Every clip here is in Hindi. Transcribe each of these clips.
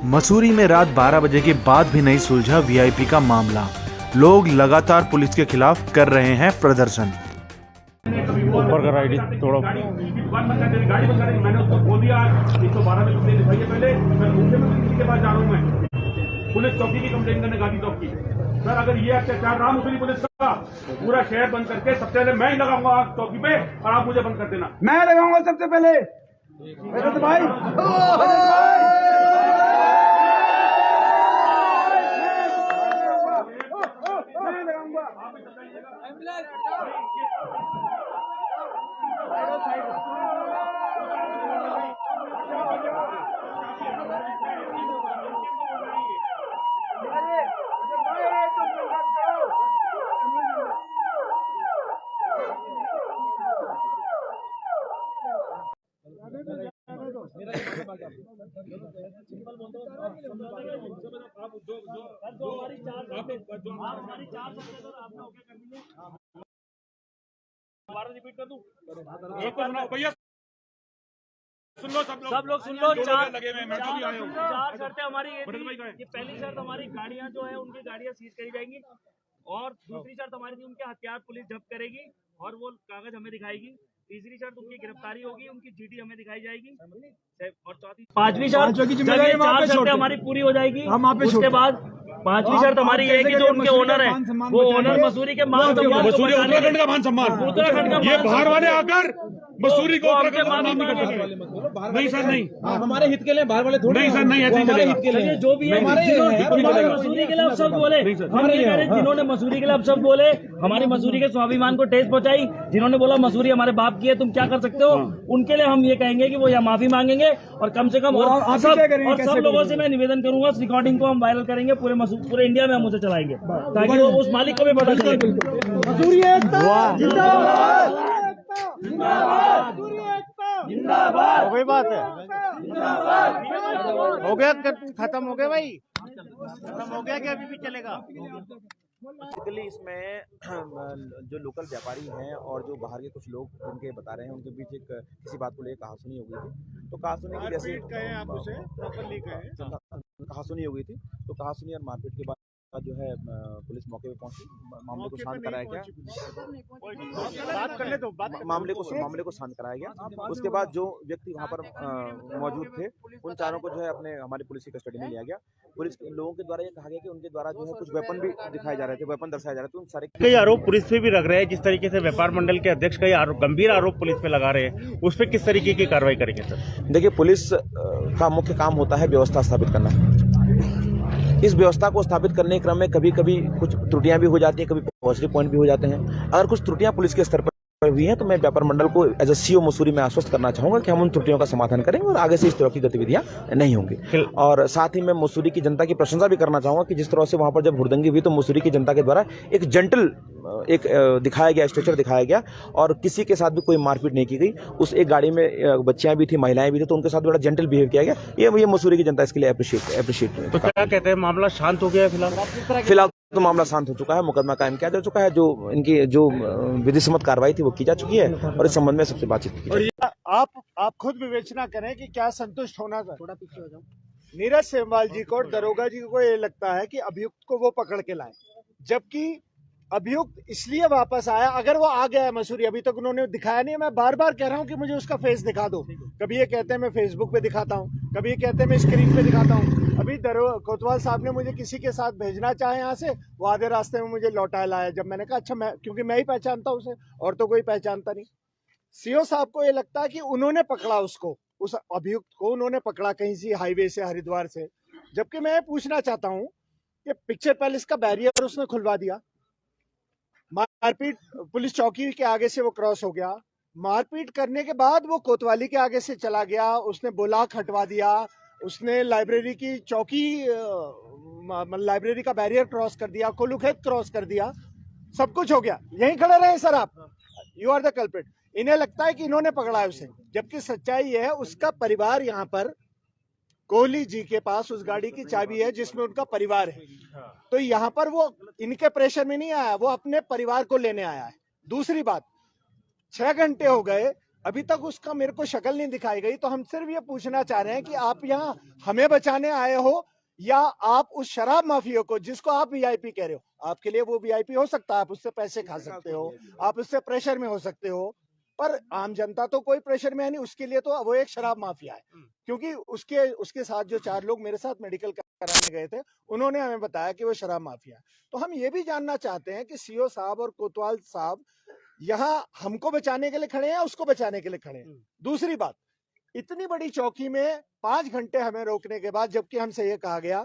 मसूरी में रात 12 बजे के बाद भी नहीं सुलझा वीआईपी का मामला। लोग लगातार पुलिस के खिलाफ कर रहे हैं प्रदर्शन। ऊपर का राइड थोड़ा गाड़ी बंद करेंगे। मैंने उसको बोल दिया 112 में कंप्लेन लिखवाइए पहले, मैं मुख्यमंत्री के पास जा रहा हूँ। मैं पुलिस चौकी की कंप्लेन करने गांधी चौक की। सर अगर ये अत्याचार रहा मसूरी पुलिस का, पूरा शहर बंद करके सबसे पहले मैं ही लगाऊंगा आग चौकी पे और आप मुझे बंद कर देना। मैं लगाऊंगा सबसे पहले भाई। रिपीट कर दूं एक बार ना भैया, सुन लो सब लोग सुन लो। चार लगे हुए मैं भी आया हूं। चार शर्तें हमारी ये पहली शर्त हमारी गाड़ियां जो है उनकी गाड़ियां सीज करी जाएंगी, और दूसरी शर्त हमारी थी उनके हथियार पुलिस जब्त करेगी और वो कागज हमें दिखाएगी। तीसरी शर्त उनकी गिरफ्तारी होगी, उनकी जीडी हमें दिखाई जाएगी, और चौथी पांचवी शर्त चार शर्तें हमारी पूरी हो जाएगी। उसके बाद पांचवी शर्त हमारी ये है कि जो उनके ओनर है वो ओनर मसूरी के मान सम्मान, मसूरी उत्तराखंड का मान सम्मान, उत्तराखंड का ये बाहर वाले आकर मसूरी को नहीं सर नहीं हमारे हित के लिए बाहर वाले थोड़ी नहीं सर नहीं ऐसे हमारे हित के लिए जो भी है मसूरी के लिए अब शब्द बोले, जिन्होंने मसूरी के लिए अब शब्द बोले, हमारी मसूरी के स्वाभिमान को ठेस पहुंचाई, जिन्होंने बोला मसूरी हमारे बाप की है तुम क्या कर सकते हो, उनके लिए हम ये कहेंगे कि वो यहाँ माफी मांगेंगे और कम से कम और सब लोगों से मैं निवेदन करूंगा, इस रिकॉर्डिंग को हम वायरल करेंगे, पूरे इंडिया में हम उसे चलाएंगे ताकि वो उस मालिक को भी पता चले। मसूरी एकता जिंदाबाद, हो गई बात है, हो गया खत्म हो गया भाई, खत्म हो गया कि अभी भी चलेगा। बेसिकली इसमें जो लोकल व्यापारी हैं और जो बाहर के कुछ लोग उनके बता रहे हैं, उनके बीच एक किसी बात को लेकर कहासुनी हो गई थी। तो कहासुनी की जैसे कहासुनी हो गई थी, तो कहासुनी और मारपीट के बाद जो है पुलिस मौके पे पहुंची, मामले को शांत कराया गया, मामले को शांत कराया गया। उसके बाद जो व्यक्ति वहां पर मौजूद थे उन चारों को जो है अपने हमारी पुलिस की कस्टडी में लिया गया। पुलिस लोगों के द्वारा ये कहा गया कि उनके द्वारा जो है कुछ वेपन भी दिखाए जा रहे थे, वेपन दर्शाए जा रहे थे। उन सारे कई आरोप पुलिस पे भी लग रहे हैं, जिस तरीके से व्यापार मंडल के अध्यक्ष कई गंभीर आरोप पुलिस पे लगा रहे हैं, उस पर किस तरीके की कार्रवाई करेंगे सर? देखिए, पुलिस का मुख्य काम होता है व्यवस्था स्थापित करना। इस व्यवस्था को स्थापित करने के क्रम में कभी कभी कुछ त्रुटियां भी हो जाती हैं, कभी पॉजिटिव पॉइंट भी हो जाते हैं। अगर कुछ त्रुटियां पुलिस के स्तर पर हुई हैं तो मैं व्यापार मंडल को एज ए सीओ मसूरी में आश्वस्त करना चाहूंगा कि हम उन त्रुटियों का समाधान करेंगे और आगे से इस तरह की गतिविधियां नहीं होंगी। और साथ ही मैं मसूरी की जनता की प्रशंसा भी करना चाहूंगा कि जिस तरह से वहां पर जब हुड़दंगी हुई तो मसूरी की जनता के द्वारा एक जेंटल दिखाया गया, स्ट्रक्चर दिखाया गया और किसी के साथ भी कोई मारपीट नहीं की गई। उस एक गाड़ी में बच्चियां भी थी, महिलाएं भी थी, तो उनके साथ बड़ा जेंटल बिहेव किया गया। ये मसूरी की जनता इसके लिए अप्रिशिएट। तो क्या कहते हैं, मामला शांत हो गया फिलहाल तो मामला शांत हो चुका है, मुकदमा कायम किया जा चुका है, जो इनकी जो विधिसम्मत कार्रवाई थी वो की जा चुकी है और इस संबंध में सबसे बातचीत की। आप खुद विवेचना करें कि क्या संतुष्ट होना था। थोड़ा पीछे हो जाओ। नीरज सेमवाल जी को और दरोगा जी को ये लगता है कि अभियुक्त को वो पकड़ के लाए, जबकि अभियुक्त इसलिए वापस आया, अगर वो आ गया है मसूरी, अभी तक उन्होंने दिखाया नहीं। मैं बार बार कह रहा हूं कि मुझे उसका फेस दिखा दो। कभी ये कहते हैं मैं फेसबुक पे दिखाता हूं, कभी ये कहते हैं मैं स्क्रीन पे दिखाता हूं। अभी कोतवाल साहब ने मुझे किसी के साथ भेजना चाहे यहाँ से, वो आधे रास्ते में मुझे लौटा लाया। जब मैंने कहा अच्छा, क्योंकि मैं ही पहचानता हूं उसे और तो कोई पहचानता नहीं। सीओ साहब को ये लगता है कि उन्होंने पकड़ा उसको, उस अभियुक्त को उन्होंने पकड़ा कहीं से, हाईवे से, हरिद्वार से। जबकि मैं पूछना चाहता हूं कि पिक्चर पैलेस का बैरियर उसने खुलवा दिया, मारपीट पुलिस चौकी के आगे से वो क्रॉस हो गया, मारपीट करने के बाद वो कोतवाली के आगे से चला गया, उसने बुलाक हटवा दिया, उसने लाइब्रेरी की चौकी, लाइब्रेरी का बैरियर क्रॉस कर दिया, कोलूखेत क्रॉस कर दिया, सब कुछ हो गया। यहीं खड़े रहे सर आप, यू आर द कल्प्रिट। इन्हें लगता है कि इन्होंने पकड़ा है उसे, जबकि सच्चाई है उसका परिवार यहाँ पर, कोहली जी के पास उस गाड़ी की चाबी है जिसमें उनका परिवार है। तो यहाँ पर वो इनके प्रेशर में नहीं आया, वो अपने परिवार को लेने आया है। दूसरी बात, 6 घंटे हो गए, अभी तक उसका मेरे को शक्ल नहीं दिखाई गई। तो हम सिर्फ ये पूछना चाह रहे हैं कि आप यहाँ हमें बचाने आए हो या आप उस शराब माफिया को, जिसको आप वीआईपी कह रहे हो, आपके लिए वो वीआईपी हो सकता है, आप उससे पैसे खा सकते हो, आप उससे प्रेशर में हो सकते हो, पर आम जनता तो कोई प्रेशर में है नहीं, उसके लिए तो वो एक शराब माफिया है। क्योंकि उसके साथ जो 4 लोग मेरे साथ मेडिकल कराने गए थे, उन्होंने हमें बताया कि वो शराब माफिया है। तो हम ये भी जानना चाहते हैं कि सीओ साहब और कोतवाल साहब यहाँ हमको बचाने के लिए खड़े हैं या उसको बचाने के लिए खड़े हैं। दूसरी बात, इतनी बड़ी चौकी में 5 घंटे हमें रोकने के बाद, जबकि हमसे ये कहा गया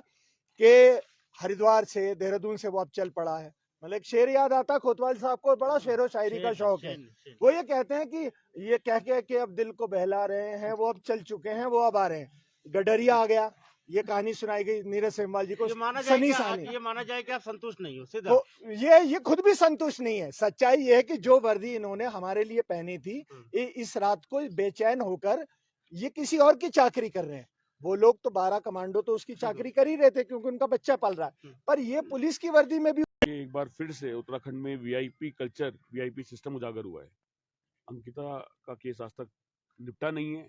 कि हरिद्वार से, देहरादून से वो अब चल पड़ा है। मतलब एक शेर याद आता, कोतवाल साहब को बड़ा शेर व शायरी का शौक है। वो ये कहते हैं कि ये कह के अब दिल को बहला रहे हैं, वो अब चल चुके हैं, वो अब आ रहे हैं। गडरिया आ गया, ये कहानी सुनाई गई नीरज सेमवाल जी को, ये माना सनी जाए सानी। कि ये माना जाए कि आप संतुष्ट नहीं हो सीधा। तो ये खुद भी संतुष्ट नहीं है। सच्चाई ये है कि जो वर्दी इन्होंने हमारे लिए पहनी थी, इस रात को बेचैन होकर ये किसी और की चाकरी कर रहे हैं। वो लोग तो 12 कमांडो तो उसकी चाकरी कर ही रहे थे क्योंकि उनका बच्चा पल रहा है, पर ये पुलिस की वर्दी में भी एक बार फिर से उत्तराखंड में वीआईपी कल्चर, वीआईपी सिस्टम उजागर हुआ है। अंकिता का केस आज तक निपटा नहीं है।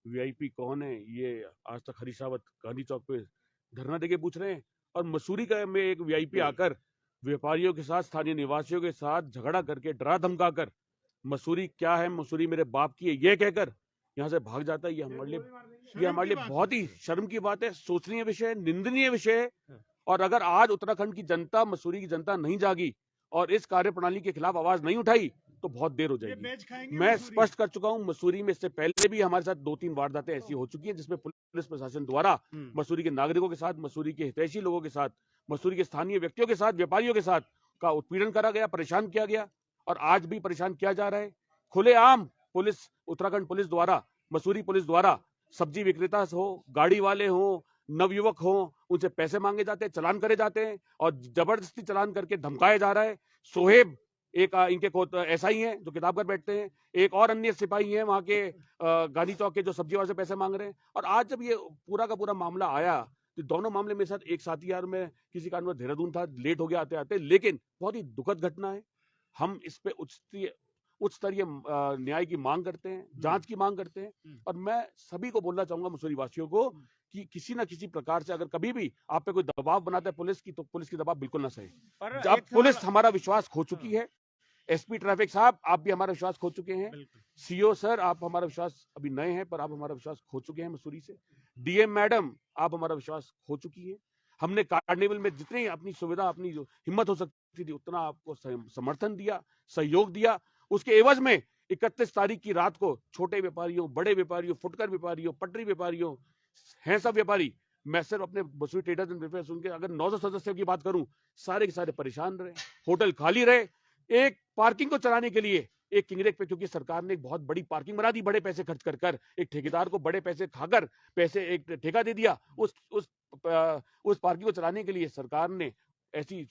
वीआईपी कौन है ये आज तक हरीशावत गांधी चौक पे धरना देके पूछ रहे हैं, और मसूरी का में एक वीआईपी आकर व्यापारियों के साथ, स्थानीय निवासियों के साथ झगड़ा करके, डरा धमका कर, मसूरी क्या है, मसूरी मेरे बाप की है, ये कहकर यहाँ से भाग जाता है। ये हमारे लिए बहुत ही शर्म की बात है, सोचनीय विषय है, निंदनीय विषय है। और अगर आज उत्तराखंड की जनता, मसूरी की जनता नहीं जागी और इस कार्यप्रणाली के खिलाफ आवाज नहीं उठाई तो बहुत देर हो जाएगी। मैं स्पष्ट कर चुका हूं, मसूरी में इससे पहले भी हमारे साथ 2-3 वारदातें ऐसी हो चुकी हैं जिसमें पुलिस प्रशासन द्वारा मसूरी के नागरिकों के साथ, मसूरी के हितैषी लोगों के साथ, मसूरी के स्थानीय व्यक्तियों के साथ, व्यापारियों के साथ का उत्पीड़न करा गया, परेशान किया गया, और आज भी परेशान किया जा रहा है। खुलेआम पुलिस, उत्तराखंड पुलिस द्वारा, मसूरी पुलिस द्वारा सब्जी विक्रेता हो, गाड़ी वाले हो, नवयुवक हो, उनसे पैसे मांगे जाते हैं, चलान करे जाते हैं और जबरदस्ती चलान करके धमकाया जा रहा है। सोहेब एक इनके एसआई हैं जो किताब कर बैठते हैं, एक और अन्य सिपाही हैं वहां के गांधी चौक के जो सब्जी वाले से पैसे मांग रहे हैं। और आज जब ये पूरा का पूरा मामला आया तो दोनों मामले मेरे साथ एक साथी, यार मैं किसी कारण में देहरादून था, लेट हो गया आते आते, लेकिन बहुत ही दुखद घटना है। हम इस पे उच्च स्तरीय न्याय की मांग करते हैं, जांच की मांग करते हैं। और मैं सभी को बोलना चाहूंगा, मसूरी वासियों को, कि किसी ना किसी प्रकार से अगर कभी भी आप पे कोई दबाव बनाता है पुलिस की, तो पुलिस की दबाव बिल्कुल ना सहे। अब पुलिस हमारा विश्वास खो चुकी है। एसपी ट्रैफिक साहब, आप भी हमारा विश्वास खो चुके हैं। सीओ सर, आप हमारा विश्वास, अभी नए हैं पर आप हमारा विश्वास खो चुके हैं मसूरी से। डीएम मैडम, आप हमारा विश्वास खो चुकी है। हमने कार्निवल में जितनी अपनी सुविधा, अपनी जो हिम्मत हो सकती थी, उतना आपको समर्थन दिया, सहयोग दिया। उसके एवज में 31 तारीख की रात को छोटे व्यापारियों, बड़े व्यापारियों, फुटकर व्यापारियों, पटरी व्यापारियों हैं सब व्यापारी, मैं सिर्फ अपने मसूरी ट्रेडर्स एंड वेलफेयर सुन के अगर 900 सदस्यों की बात करूं, सारे के सारे परेशान रहे, होटल खाली रहे। एक पार्किंग को चलाने के लिए एक किंगरेक पे, क्योंकि सरकार ने एक बहुत बड़ी पार्किंग बना दी, बड़े पैसे खर्च कर एक ठेकेदार को बड़े पैसे खाकर पैसे एक ठेका दे दिया। उस पार्किंग को चलाने के लिए सरकार ने ऐसी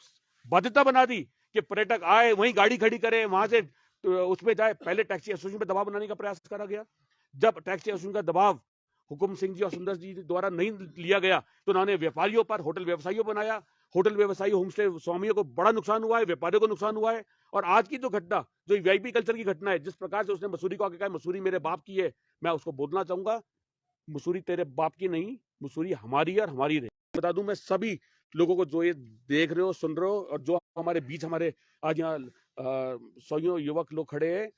बाध्यता बना दी कि पर्यटक आए, वहीं गाड़ी खड़ी करे, वहां से उसमें जाए। पहले टैक्सी एसोसिएशन पे दबाव बनाने का प्रयास करा गया। जब टैक्सी एसोसिएशन का दबाव हुकुम सिंह जी और सुंदर जी द्वारा नहीं लिया गया तो उन्होंने व्यापारियों पर, होटल व्यवसायियों बनाया। होटल व्यवसायी, होमस्टे स्वामियों को बड़ा नुकसान हुआ है, व्यापारियों को नुकसान हुआ है। और आज की जो घटना, जो वीआईपी कल्चर की घटना है, जिस प्रकार से उसने मसूरी को आके कहा मसूरी मेरे बाप की है, मैं उसको बोलना चाहूंगा, मसूरी तेरे बाप की नहीं, मसूरी हमारी है और हमारी रहे। बता दूं मैं सभी लोगों को जो ये देख रहे हो, सुन रहे हो, और जो हमारे बीच हमारे आज यहाँ 100 युवक लोग खड़े हैं,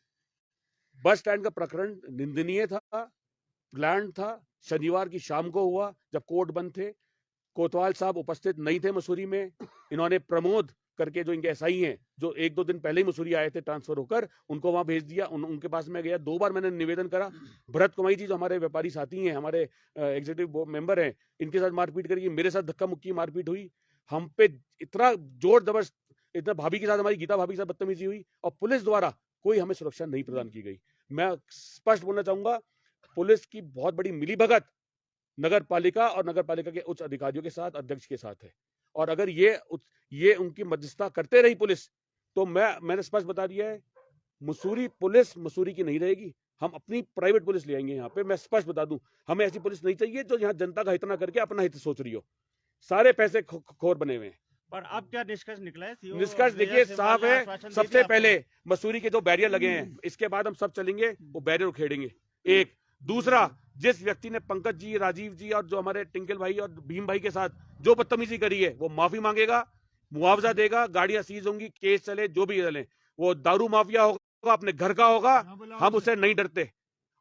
बस स्टैंड का प्रकरण निंदनीय था, प्लान था, शनिवार की शाम को हुआ जब कोर्ट बंद थे। कोतवाल साहब उपस्थित नहीं थे मसूरी में। इन्होंने प्रमोद करके जो इनके एसआई हैं, जो 1-2 दिन पहले ही मसूरी आए थे ट्रांसफर होकर, उनको वहां भेज दिया। उनके पास में गया, 2 बार मैंने निवेदन करा। भरत कुमाई जी जो हमारे व्यापारी साथी हैं, हमारे एग्जीक्यूटिव मेंबर हैं, इनके साथ मारपीट करी, मेरे साथ धक्का मुक्की मारपीट हुई। हम पे इतना जोर जबरदस्त, इतना भाभी के साथ, हमारी गीता भाभी के साथ बदतमीजी हुई, और पुलिस द्वारा कोई हमें सुरक्षा नहीं प्रदान की गई। मैं स्पष्ट बोलना चाहूंगा, पुलिस की बहुत बड़ी मिलीभगत नगर पालिका और नगर पालिका के उच्च अधिकारियों के साथ, अध्यक्ष के साथ है। और अगर ये उनकी मध्यस्थता करते रही पुलिस, तो मैंने स्पष्ट बता दिया है, मसूरी पुलिस मसूरी की नहीं रहेगी। हम अपनी प्राइवेट पुलिस ले आएंगे यहाँ पे। मैं स्पष्ट बता दूं, हमें ऐसी पुलिस नहीं चाहिए जो यहाँ जनता का हित ना करके अपना हित सोच रही हो। सारे पैसे खोर बने हुए हैं, पर अब क्या निष्कर्ष निकला है? CO निष्कर्ष विजय देखिए सिंह साफ ने है। आश्वासन दे सबसे दिया पहले मसूरी के जो बैरियर लगे हैं, इसके बाद हम सब चलेंगे, वो बैरियर उखेड़ेंगे। एक दूसरा, जिस व्यक्ति ने पंकज जी, राजीव जी और जो हमारे टिंकल भाई और भीम भाई के साथ जो बदतमीजी करी है, वो माफी मांगेगा, मुआवजा देगा, गाड़ियां सीज होंगी, केस चले, जो भी चले। वो दारू माफिया होगा, अपने घर का होगा, हम उसे नहीं डरते।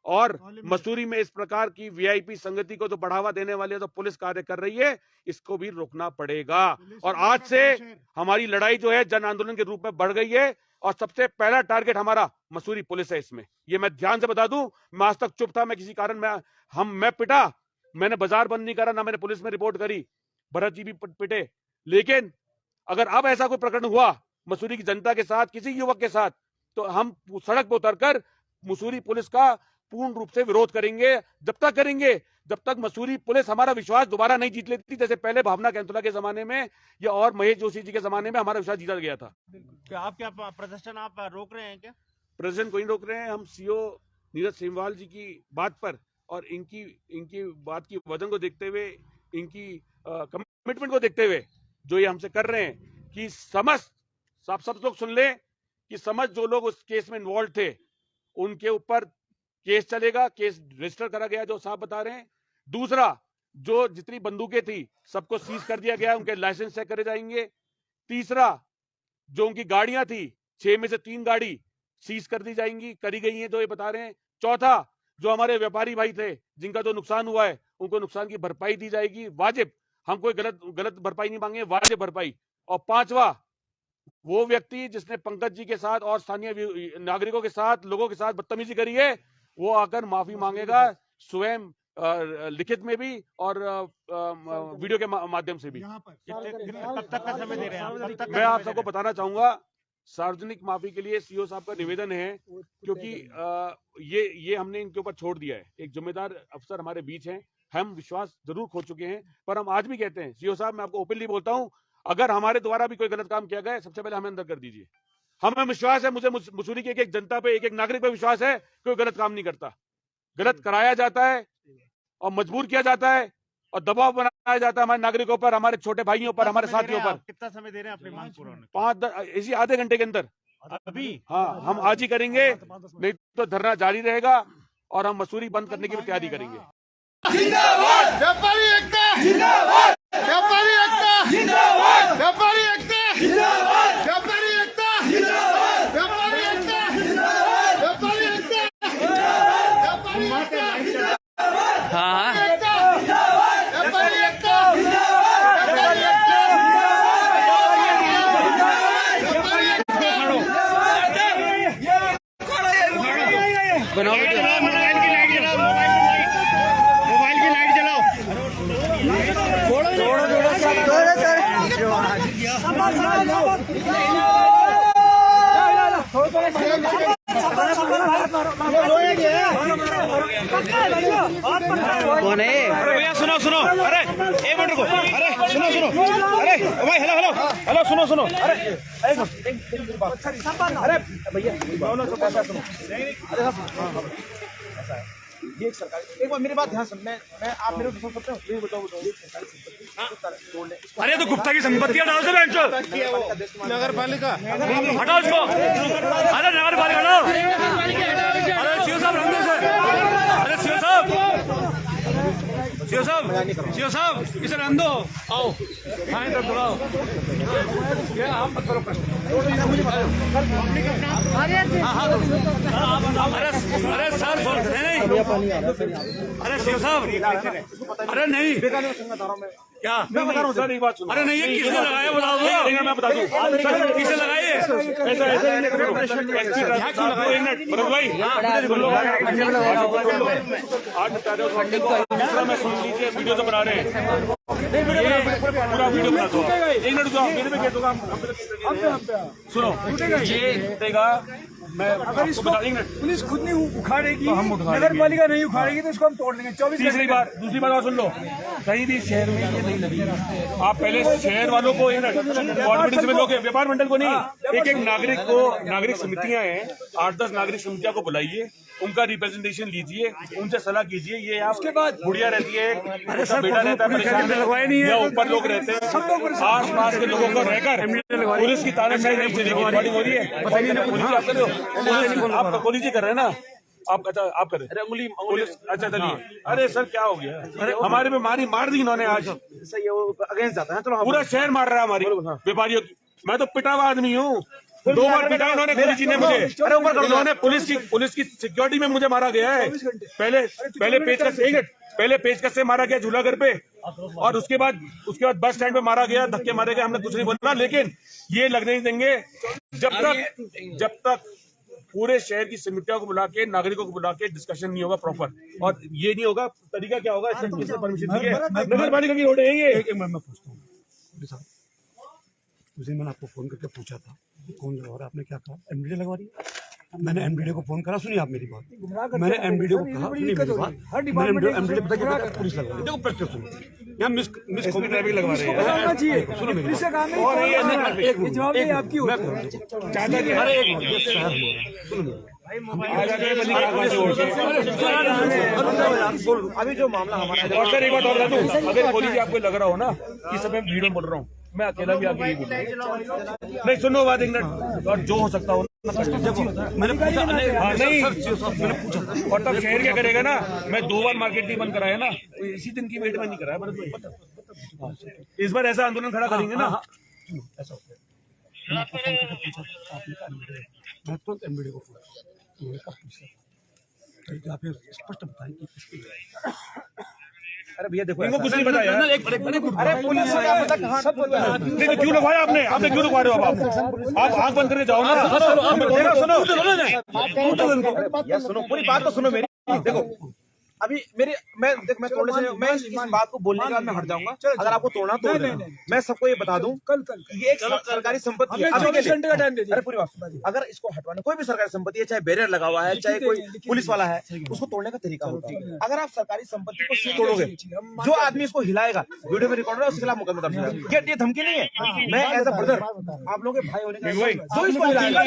और मसूरी में इस प्रकार की वीआईपी संगति को जो बढ़ावा देने वाली जो पुलिस कार्य कर रही है, इसको भी रोकना पड़ेगा। और आज से हमारी लड़ाई जो है जन आंदोलन के रूप में बढ़ गई है और सबसे पहला टारगेट हमारा मसूरी पुलिस है। इसमें ये मैं ध्यान से बता दूं, मैं आज तक चुप था, मैं किसी कारण मैं पिटा, मैंने बाजार बंद नहीं करा, ना मैंने पुलिस में रिपोर्ट करी, भरत जी भी पिटे। लेकिन अगर अब ऐसा कोई प्रकरण हुआ मसूरी की जनता के साथ, किसी युवक के साथ, तो हम सड़क पर उतरकर मसूरी पुलिस का पूर्ण रूप से विरोध करेंगे। जब तक करेंगे जब तक मसूरी पुलिस हमारा विश्वास दोबारा नहीं जीत लेती, जैसे पहले भावना कैंतुला के जमाने में या और महेश जोशी जी के जमाने में हमारा विश्वास जीता गया था। क्या आप क्या प्रदर्शन आप रोक रहे हैं क्या? प्रदर्शन कोई नहीं रोक रहे हैं। हम सीओ नीरज सेमवाल जी की बात पर और इनकी बात की वजन को देखते हुए, इनकी कमिटमेंट को देखते हुए जो ये हमसे कर रहे हैं कि सब लोग सुन ले कि जो लोग उस केस में इन्वॉल्व थे उनके ऊपर केस चलेगा, केस रजिस्टर करा गया जो साहब बता रहे हैं। दूसरा, जो जितनी बंदूकें थी सबको सीज कर दिया गया, उनके लाइसेंस चेक करे जाएंगे। तीसरा, जो उनकी गाड़ियां थी 6 में से 3 गाड़ी सीज कर दी जाएंगी, करी गई हैं जो ये बता रहे हैं। चौथा, जो हमारे व्यापारी भाई थे जिनका जो नुकसान हुआ है उनको नुकसान की भरपाई दी जाएगी, वाजिब। हम कोई गलत भरपाई नहीं मांगे, वाजिब भरपाई। और पांचवा, वो व्यक्ति जिसने पंकज जी के साथ और स्थानीय नागरिकों के साथ, लोगों के साथ बदतमीजी करी है, वो आकर माफी मांगेगा, स्वयं लिखित में भी और वीडियो के माध्यम से भी। कब तक का समय दे रहे हैं? मैं आप सबको बताना चाहूंगा, सार्वजनिक माफी के लिए सीओ साहब का निवेदन है, क्योंकि ये हमने इनके ऊपर छोड़ दिया है। एक जिम्मेदार अफसर हमारे बीच हैं, हम विश्वास जरूर खो चुके हैं, पर हम आज भी कहते हैं सीओ साहब, मैं आपको ओपनली बोलता हूं, अगर हमारे द्वारा भी कोई गलत काम किया गया, सबसे पहले हमें अंदर कर दीजिए। हमें विश्वास है, मुझे मसूरी की एक जनता पे, एक नागरिक पे विश्वास है, कोई गलत काम नहीं करता। गलत कराया जाता है और मजबूर किया जाता है और दबाव बनाया जाता है हमारे नागरिकों पर, हमारे छोटे भाइयों पर, हमारे साथियों पर। कितना समय दे रहे हैं अपनी मांग पूरा होने? 5 इसी आधे घंटे के अंदर अभी? हाँ, हम आज ही करेंगे, नहीं तो धरना जारी रहेगा और हम मसूरी बंद करने की भी तैयारी करेंगे। व्यापारी एकता जिंदाबाद, व्यापारी एकता जिंदाबाद, व्यापारी एकता जिंदाबाद, व्यापारी एकता जिंदाबाद, व्यापारी एकता जिंदाबाद, व्यापारी एकता व्यापारी एकता जिंदाबाद, हाँ व्यापारी एकता व्यापारी एकता बनाओ। कौन है? अरे भैया सुनो, अरे एक मिनट रुको, अरे सुनो, अरे भाई हेलो, सुनो, अरे भैया ये एक सरकारी, एक बार मेरी बात ध्यान सुन, मैं आप मेरे को सुन सकते हो? बताओ अरे तो गुप्ता की संपत्तियां डाल दो बेंचो, नगर पालिका हटाओ इसको, अरे नगर पालिका हटाओ, अरे सीओ साहब रहने दो सर, अरे सीओ साहब इसे रहने दो, आओ हाँ इधर बुलाओ, आप मत करो प्रश्न, अरे सर नहीं, अरे सीओ साहब, अरे नहीं क्या मैं बता रहा हूँ सर, एक बात सुनो। अरे नहीं, ये किसने लगाया बताओ, मैं बता दूं किसने लगाए? मैं सुन लीजिए, वीडियो तो बना रहे हैं, पूरा वीडियो बना दो, एक मिनट मेरे में कह दूंगा, सुनो ये देगा। मैं अगर इसको पुलिस खुद नहीं उखाड़ेगी, तो हम उखाड़ेंगे। नगर पालिका नहीं उखाड़ेगी तो इसको हम तोड़ देंगे। 24 दूसरी बात और सुन लो, कहीं भी शहर में ये नहीं लगी, आप पहले शहर वालों को कॉन्फिडेंस में लोग, व्यापार मंडल को नहीं, एक नागरिक समितियां हैं, 8-10 नागरिक समितियों को बुलाइए उनका रिप्रेजेंटेशन लीजिए, उनसे सलाह कीजिए। ये आप उसके बाद गुड़िया रहती है, अरे उसका सर, बेटा रहता है परेशान, लगवाए नहीं है। या ऊपर लोग रहते हैं, आस पास के लोगों को रहकर पुलिस की तानाशाही नहीं चलेगी। रिकॉर्डिंग हो रही है, पुलिस आप कर रहे हो, आप पुलिस ही कर रहे हैं ना आप। अच्छा आप करें पुलिस, अच्छा चलिए। अरे सर क्या हो गया, हमारे में मार दी इन्होंने आज, सही है, वो अगेंस्ट जाता है। चलो पूरा शहर मार रहा है हमारी व्यापारियों की। मैं तो पिटा हुआ आदमी हूँ, 2 बार पिटा इन्होंने गोली जी ने मुझे। अरे ऊपर इन्होंने पुलिस की सिक्योरिटी में मुझे मारा गया है। पहले पेचकस से मारा गया झूलाघर पे, और उसके बाद बस स्टैंड पे मारा गया, धक्के मारे गए। हमने कुछ नहीं बोला, लेकिन ये लगने नहीं देंगे जब तक पूरे शहर की समितियों को बुला के, नागरिकों को बुला के डिस्कशन नहीं होगा प्रॉपर। और ये नहीं होगा, तरीका क्या होगा, इसमें किसने परमिशन दी है? नगर पालिका की रोड है ये। मैं पूछता हूँ उस दिन मैंने आपको फोन करके पूछा था कि कौन लगवा रहा है, आपने क्या कहा? एमडीडे लगवा रही है। मैंने एमडीडे को फोन करा, सुनिए आप मेरी बात। मैंने एमडीडे को कहा, सुनिए मेरी बात, मैंने एमडीडे पता पुलिस लगवा रही है। देखो प्रैक्टिस सुनो, यहाँ मिस ट्रैफिक लगवा रहे हैं। सुनो मेरी बात, आपकी अरे एक मिनट, सुनो मेरी अभी जो मामला हमारा और सर एक बात और बता दूं, अगर पुलिस आपको लग रहा हो ना कि सब मैं भीड़ में बोल रहा हूँ, मैं अकेला भी आगे नहीं, सुनो बात एक मिनट, और जो हो सकता हो मैंने पूछा मैंने पूछा, और तब शहर क्या करेगा ना, मैं 2 बार मार्केट नहीं बंद कराया ना, इसी दिन की वेट में नहीं कराया। इस बार ऐसा आंदोलन खड़ा करेंगे ना। ऐसा होता है, मैं तुरंत एमडीडे को फोन आप स्पष्ट बताएं कि किसकी। अरे भैया देखो, इनको कुछ नहीं बताया। अरे पुलिस नहीं, क्यों लगवाया आपने क्यों लगवा रहे हो? आप आंख बंद करके जाओ ना। सुनो पूरी बात तो सुनो मेरी। देखो अभी मैं थोड़े से मैं इस बात को बोलने के बाद मैं हट जाऊंगा। अगर आपको तोड़ना तो मैं सबको ये बता दूं, कल ये एक सरकारी संपत्ति है। अरे पूरी बात, अगर इसको हटवाना, कोई भी सरकारी संपत्ति है, चाहे बैरियर लगा हुआ है, चाहे कोई पुलिस वाला है, उसको तोड़ने का तरीका होता है। अगर आप सरकारी संपत्ति को सील तोड़ोगे, जो आदमी इसको हिलाएगा, वीडियो में रिकॉर्डर है, उसके खिलाफ मुकदमा दर्ज होगा। ये धमकी नहीं है, मैं एज अ ब्रदर आप लोगों के भाई होने का, जो इसको हिलाएगा,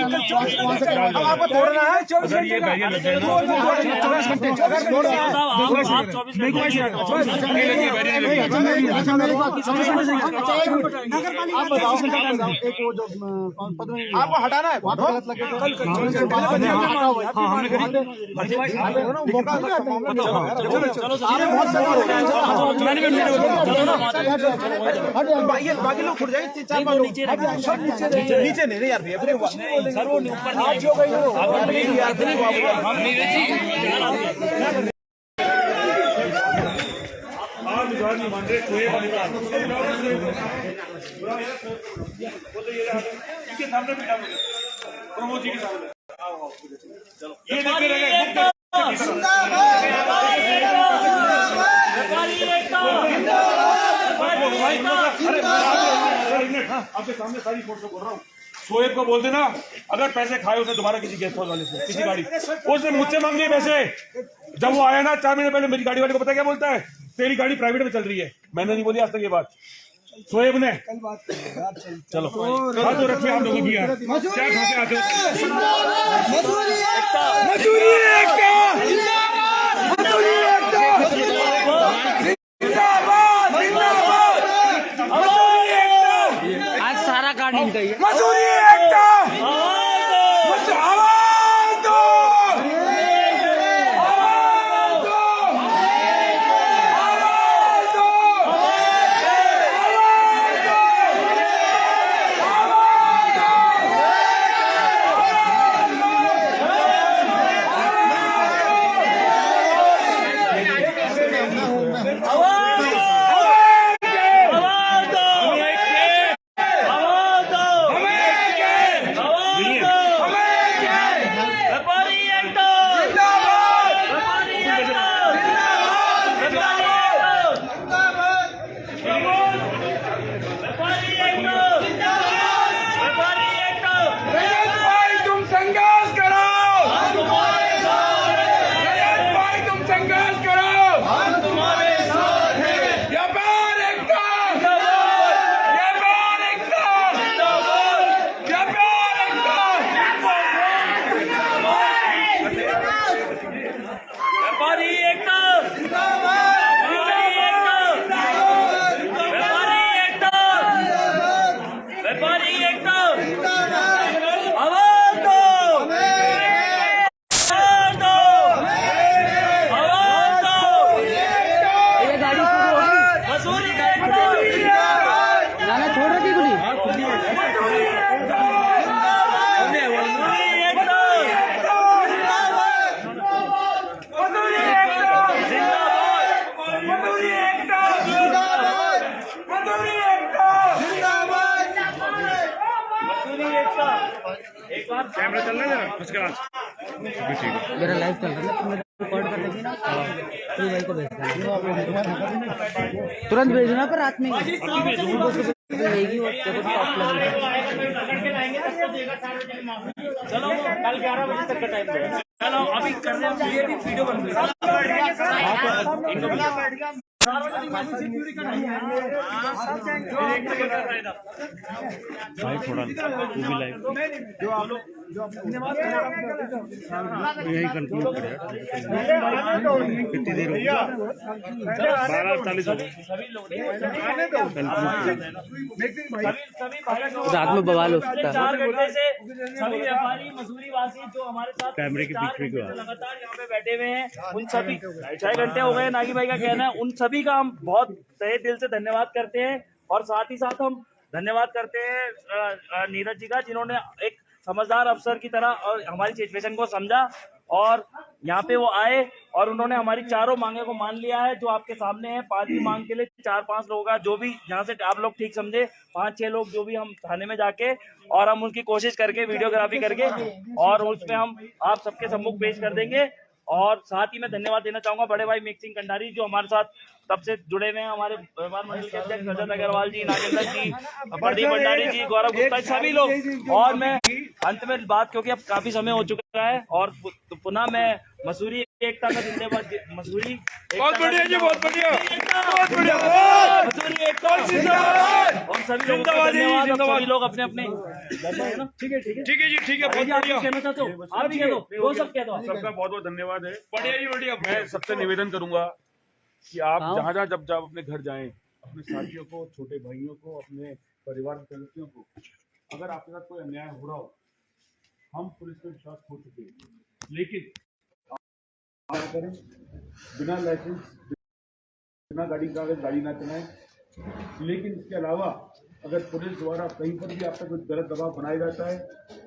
अब आपको तोड़ना है 24 घंटे। आपको हटाना है, बाकी लोग खुद जाए, 4-5 लोग नीचे नहीं यार भैया, सर वो ऊपर आज हो गई नहीं मान रहे, इसके सामने पीटा मुझे, प्रमोद जी के सामने। ये देखते रहेंगे आपके सामने सारी फोर्स बोल रहा हूँ। शोएब को बोल देना, अगर पैसे खाए उसने दोबारा किसी गेस्ट हाउस वाले से, किसी गाड़ी, उसने मुझसे मांग लिए पैसे। जब वो आया ना 4 महीने पहले, मेरी गाड़ी वाले को पता क्या बोलता है, तेरी गाड़ी प्राइवेट में चल रही है। मैंने नहीं बोली आज तक ये बात, शोएब ने। चलो हाथ तो रखिए आप लोगों की यार, क्या खाते आते आज सारा कार्ड निकल गया। एक बार कैमरा चल रहा है उसके बाद मेरा लाइव चल रहा है, तुम रिकॉर्ड कर लेगी ना, ये भाई को भेज देना, तुरंत भेजना पर रात में ही रहेगी वो चलो कल 11 बजे तक का टाइम दो। चलो अभी कर रहे हैं, ये भी वीडियो बन रही है। भाई थोड़ा वो भी लाइव यही कंक्लूड करें कितनी देर हो गई 12:48 हो गई रात में बवाल हो सकता है। 4 घंटे से सभी व्यापारी मजदूरी वासी जो हमारे साथ कैमरे के बीच में क्यों आ? लगातार यहाँ पे बैठे हुए हैं, उन सभी 6 घंटे हो गए नागी भाई का कहना है, उन सभी का हम बहुत तहे दिल से धन्यवाद करते हैं। और साथ ही साथ हम धन्यवाद करते हैं नीरज जी का, जिन्होंने एक समझदार अफसर की तरह और हमारी सिचुएशन को समझा और यहाँ पे वो आए और उन्होंने हमारी चारों मांगे को मान लिया है जो आपके सामने है। 5वीं मांग के लिए 4-5 लोगों का जो भी यहाँ से आप लोग ठीक समझे 5-6 लोग जो भी हम थाने में जाके और हम उनकी कोशिश करके वीडियोग्राफी करके और उसमें हम आप सबके सम्मुख पेश कर देंगे। और साथ ही मैं धन्यवाद देना चाहूंगा बड़े भाई मेघ सिंह कंडारी जो हमारे साथ तब से जुड़े हुए हैं, हमारे व्यापार मंडल के अध्यक्ष रजत अग्रवाल जी, नागेंद्र जी, प्रदीप भंडारी जी, गौरव गुप्ता, सभी लोग। और मैं अंत में बात, क्योंकि अब काफी समय हो चुका है और पुनः मैं मसूरी एकता का जिंदाबाद, मसूरी बहुत बढ़िया जी, बहुत बढ़िया, बहुत बढ़िया, मसूरी एकता जिंदाबाद। और सभी लोगों को धन्यवाद। सभी लोग अपने अपने ठीक है जी, ठीक है, बहुत बढ़िया कहना चाहते हो आप भी कह दो, वो सब कह दो। सबका बहुत बहुत धन्यवाद है। बढ़िया जी, बढ़िया। मैं सबसे निवेदन करूंगा कि आप जहाँ जहाँ जब अपने घर जाएं, अपने साथियों को, छोटे भाइयों को, अपने परिवार के सदस्यों को, अगर आपके साथ कोई अन्याय हो रहा हो, हम पुलिस पे विश्वास खो चुके हैं, लेकिन आप करें बिना लाइसेंस, बिना गाड़ी कागज गाड़ी ना चलाएं। लेकिन इसके अलावा अगर पुलिस द्वारा कहीं पर भी आप तक कुछ गलत दबाव बनाया जाता है,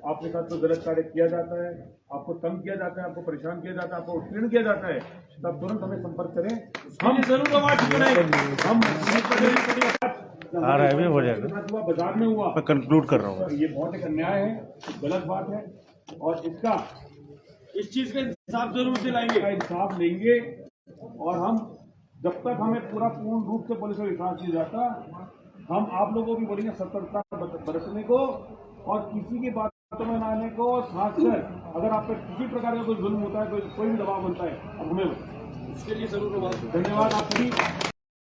आपके साथ कोई गलत कार्य किया जाता है, आपको तंग किया जाता है, आपको परेशान किया जाता है, आपको उत्पीड़न किया जाता है, तब तुरंत हमें संपर्क करें। हम जरूर आवाज उठाएंगे। हम आ रहा है भी हो जाएगा, बाजार में हुआ, मैं कंक्लूड कर रहा हूँ। ये बहुत एक अन्याय है, गलत बात है और इसका इस चीज का इंसाफ जरूर दिलाएंगे, इंसाफ लेंगे। और हम जब तक हमें पूर्ण रूप से पुलिस पर विश्वास नहीं जाता, हम आप लोगों को भी बोलेंगे सतर्कता बरतने को और किसी की बातों में न आने को। खासकर अगर आप पे किसी प्रकार का कोई जुल्म होता है, कोई भी दबाव बनता है, अब हमें इसके लिए जरूर धन्यवाद आप सभी।